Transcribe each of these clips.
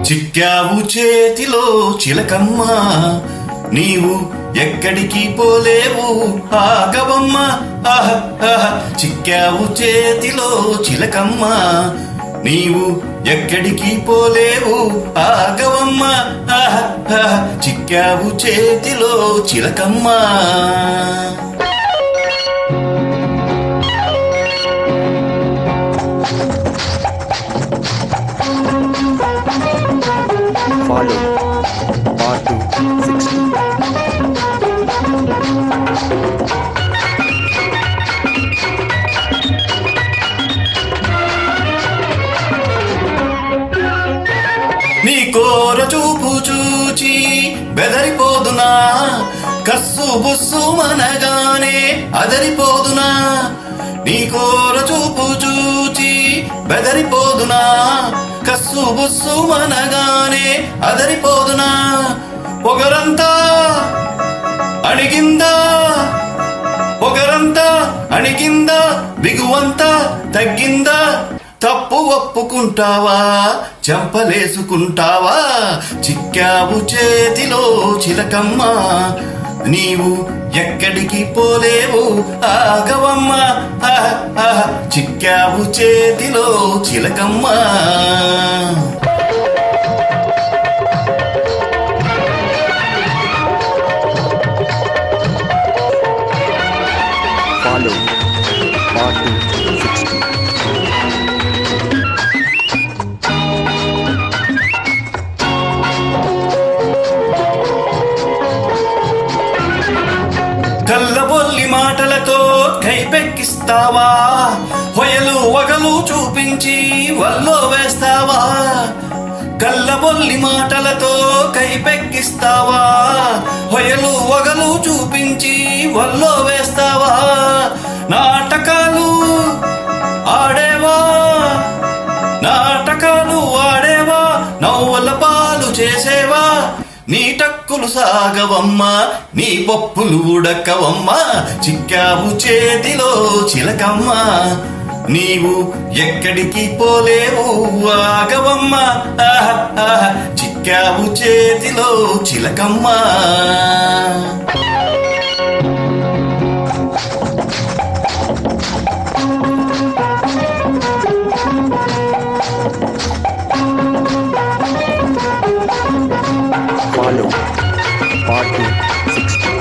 చిక్కావు చేతిలో చిలకమ్మ, నీవు ఎక్కడికి పోలేవు ఆగవమ్మ. ఆహ ఆహ చిక్కావు చేతిలో చిలకమ్మ, నీవు ఎక్కడికి పోలేవు ఆగవమ్మ. ఆహ ఆహ చిక్కావు చేతిలో చిలకమ్మ. Follow Part 260. నీ కోర చూపు చూచి బెదరిపోదునా, కస్సు బుస్సు మనగానే అదరిపోదునా. నీ కోర చూపు చూచి బెదరిపోదునా, కస్సు బుస్సు మనగానే అదరిపోదునా. పొగరంతా అణిగిందా, పొగరంతా అణిగిందా, బిగువంతా తగ్గిందా. తప్పు ఒప్పుకుంటావా, చెంపలేసుకుంటావా. చిక్కావు చేతిలో చిలకమ్మ, నీవు ఎక్కడికి పోలేవు ఆగవమ్మ. ఆహ ఆహ చిక్కావు చేతిలో చిలకమ్మ. Follow Part 260. కల్లబొల్లి మాటలతో కైపెక్కిస్తావా, హొయలు వగలు చూపించి వల్లో వేస్తావా. కల్లబొల్లి మాటలతో కైపెక్కిస్తావా, హొయలు వగలు చూపించి వల్లో వేస్తావా. నాటకాలు ఆడేవా, నాటకాలు ఆడేవా, నవ్వుల పాలు చేసేవా. నీ టక్కులు సాగవమ్మ, నీ పప్పులు ఉడకవమ్మ. చిక్కావు చేతిలో చిలకమ్మ, నీవు ఎక్కడికి పోలేవు ఆగవమ్మ. ఆహ ఆహ చిక్కావు చేతిలో చిలకమ్మ. Follow Part 260.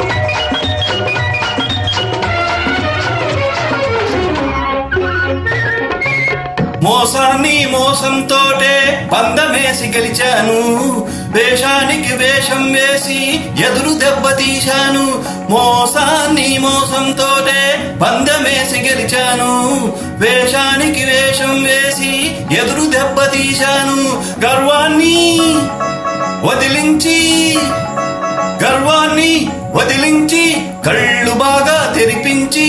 మోసాన్ని మోసంతోటే పందమేసి గెలిచాను, వేషానికి వేషం వేసి ఎదురు దెబ్బతీశాను. మోసాన్ని మోసంతోటే పందమేసి గెలిచాను, వేషానికి వేషం వేసి ఎదురు దెబ్బతీశాను. గర్వాన్ని వదిలించి, గర్వాన్ని వదిలించి, కళ్ళు బాగా తెరిపించి,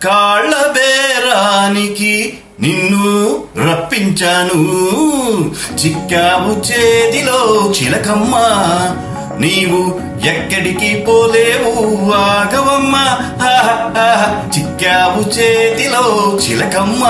కాళ్ళ బేరానికి నిన్ను రప్పించాను. చిక్కావు చేతిలో చిలకమ్మ, నీవు ఎక్కడికి పోలేవు ఆగవమ్మ. ఆహ ఆహ చిక్కావు చేతిలో చిలకమ్మ.